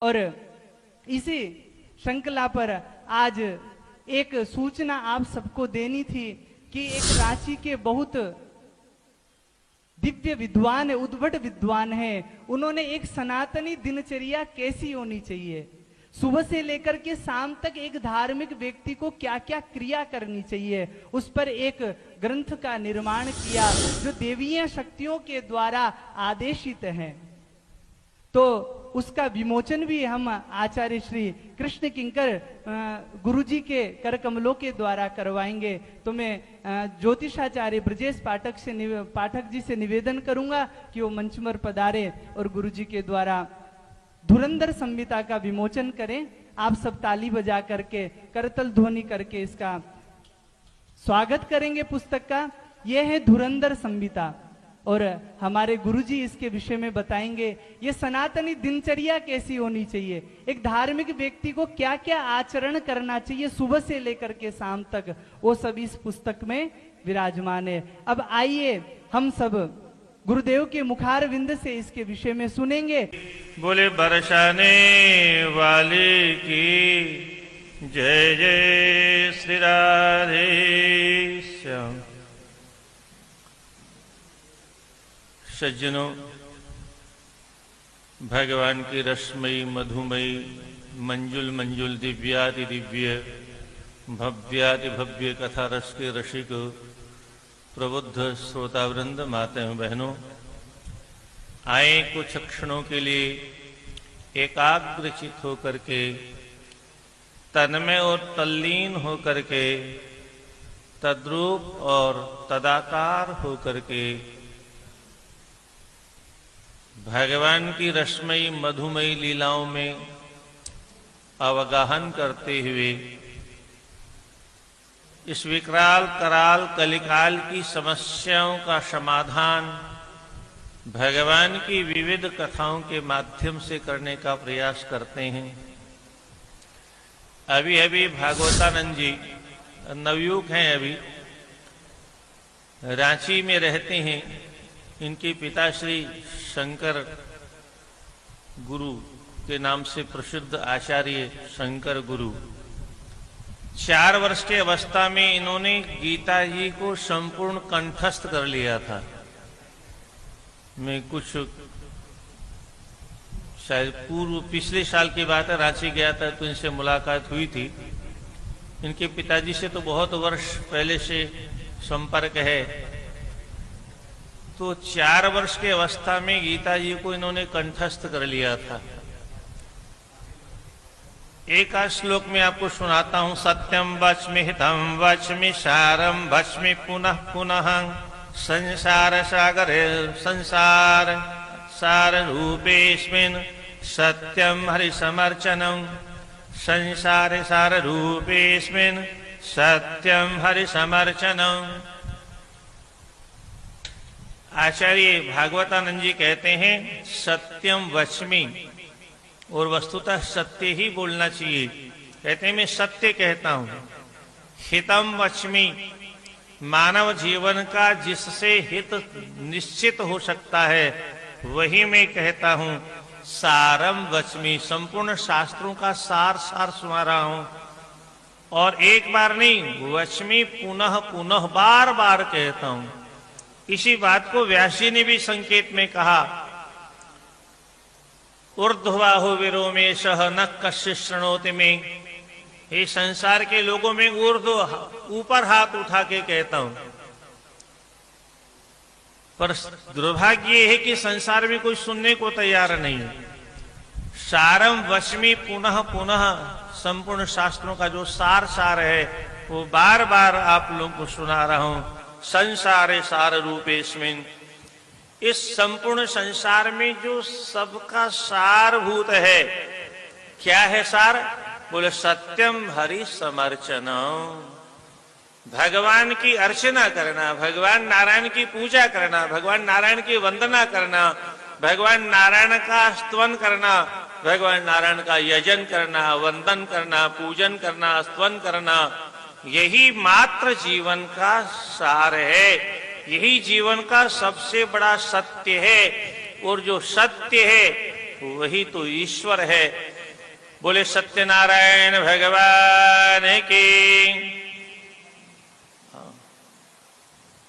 और इसी श्रृंखला पर आज एक सूचना आप सबको देनी थी कि एक रांची के बहुत दिव्य विद्वान है, उद्भट विद्वान है, उन्होंने एक सनातनी दिनचर्या कैसी होनी चाहिए, सुबह से लेकर के शाम तक एक धार्मिक व्यक्ति को क्या क्या क्रिया करनी चाहिए, उस पर एक ग्रंथ का निर्माण किया जो देवीय शक्तियों के द्वारा आदेशित है। तो उसका विमोचन भी हम आचार्य श्री कृष्ण किंकर गुरुजी के कर कमलों के द्वारा करवाएंगे। तो मैं ज्योतिषाचार्य ब्रजेश पाठक जी से निवेदन करूंगा कि वो मंच पर पधारे और गुरुजी के द्वारा धुरंधर संहिता का विमोचन करें। आप सब ताली बजा करके करतल ध्वनि करके इसका स्वागत करेंगे। पुस्तक का यह है धुरंधर संहिता और हमारे गुरुजी इसके विषय में बताएंगे ये सनातनी दिनचर्या कैसी होनी चाहिए, एक धार्मिक व्यक्ति को क्या क्या आचरण करना चाहिए सुबह से लेकर के शाम तक, वो सब इस पुस्तक में विराजमान है। अब आइए हम सब गुरुदेव के मुखार विंद से इसके विषय में सुनेंगे। बोले बरसाने वाले की जय जय श्री राधे श्याम। सज्जनों, भगवान की रसमयी मधुमयी मंजुल मंजुल दिव्याति दिव्य भव्याति भव्य कथा रस के रसिक प्रबुद्ध श्रोतावृंद माताएं बहनों, आए कुछ क्षणों के लिए एकाग्रचित होकर के, तन्मय और तल्लीन होकर के, तद्रूप और तदाकार होकर के भगवान की रसमयी मधुमयी लीलाओं में अवगाहन करते हुए इस विकराल कराल कलिकाल की समस्याओं का समाधान भगवान की विविध कथाओं के माध्यम से करने का प्रयास करते हैं। अभी अभी भागवतानंद जी नवयुवक हैं, अभी रांची में रहते हैं। इनके पिताश्री शंकर गुरु के नाम से प्रसिद्ध आचार्य शंकर गुरु 4 वर्ष के अवस्था में इन्होंने गीता जी को संपूर्ण कंठस्थ कर लिया था। मैं कुछ शायद पिछले साल की बात है, रांची गया था तो इनसे मुलाकात हुई थी। इनके पिताजी से तो बहुत वर्ष पहले से संपर्क है। तो 4 वर्ष के अवस्था में गीता जी को इन्होंने कंठस्थ कर लिया था। एक श्लोक में आपको सुनाता हूं। सत्यम वच्मि हितम वच्मि सारम वच्मि पुनः पुनः संसार सागरे संसार सार रूपेस्मिन् सत्यम हरिसमर्चनम् संसार सार रूपेस्मिन् सत्यम हरिसमर्चनम्। आचार्य भागवतानंद जी कहते हैं सत्यम वच्मि, और वस्तुतः सत्य ही बोलना चाहिए। कहते हैं मैं सत्य कहता हूं। हितम वच्मि, मानव जीवन का जिससे हित निश्चित हो सकता है वही मैं कहता हूं। सारम वच्मि, संपूर्ण शास्त्रों का सार सुना रहा हूं। और एक बार नहीं, वच्मि पुनः पुनः बार बार कहता हूं। इसी बात को व्यास जी ने भी संकेत में कहा, ऊर्ध्वाहो विरोमेशः न कश्चित् शृणोति में। ये संसार के लोगों में ऊपर हाथ उठा के कहता हूं, पर दुर्भाग्य ये है कि संसार में कोई सुनने को तैयार नहीं है। सारम वच्मि पुनः पुनः, संपूर्ण शास्त्रों का जो सार है वो बार बार आप लोगों को सुना रहा हूं। संसारे सार रूपेस्मिन्, इस संपूर्ण संसार में जो सबका सारभूत है, क्या है सार? बोले सत्यम हरि समर्चनम्, भगवान की अर्चना करना, भगवान नारायण की पूजा करना, भगवान नारायण की वंदना करना, भगवान नारायण का स्तवन करना, भगवान नारायण का यजन करना, वंदन करना, पूजन करना, स्तवन करना, यही मात्र जीवन का सार है। यही जीवन का सबसे बड़ा सत्य है। और जो सत्य है वही तो ईश्वर है। बोले सत्यनारायण भगवान की।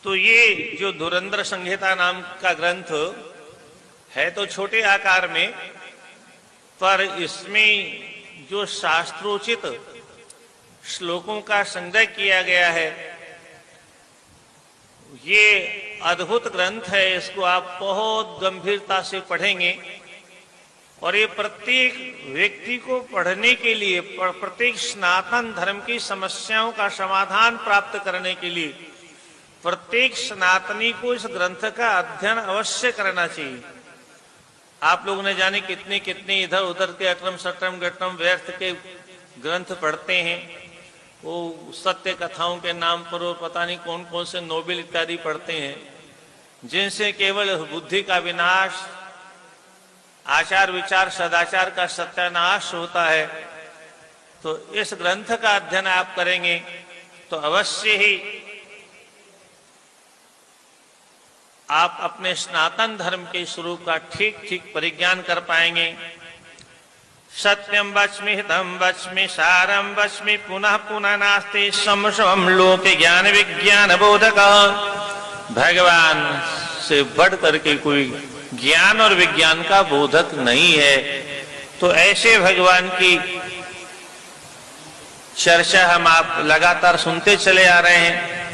तो ये जो धुरंधर संहिता नाम का ग्रंथ है तो छोटे आकार में, पर इसमें जो शास्त्रोचित श्लोकों का संग्रह किया गया है, ये अद्भुत ग्रंथ है। इसको आप बहुत गंभीरता से पढ़ेंगे और ये प्रत्येक व्यक्ति को पढ़ने के लिए, प्रत्येक सनातन धर्म की समस्याओं का समाधान प्राप्त करने के लिए प्रत्येक सनातनी को इस ग्रंथ का अध्ययन अवश्य करना चाहिए। आप लोगों ने जाने कितने कितने इधर उधर के अटरम सटरम गटरम व्यर्थ के ग्रंथ पढ़ते हैं, वो सत्य कथाओं के नाम पर वो पता नहीं कौन कौन से नोबेल इत्यादि पढ़ते हैं, जिनसे केवल बुद्धि का विनाश, आचार विचार सदाचार का सत्यानाश होता है। तो इस ग्रंथ का अध्ययन आप करेंगे तो अवश्य ही आप अपने सनातन धर्म के स्वरूप का ठीक ठीक परिज्ञान कर पाएंगे। सत्यम वच्मि हितम वच्मि सारम वच्मि पुनः पुनः नास्ति समसम लोक ज्ञान विज्ञान बोधक। भगवान से बढ़ करके कोई ज्ञान और विज्ञान का बोधक नहीं है। तो ऐसे भगवान की चर्चा हम आप लगातार सुनते चले आ रहे हैं।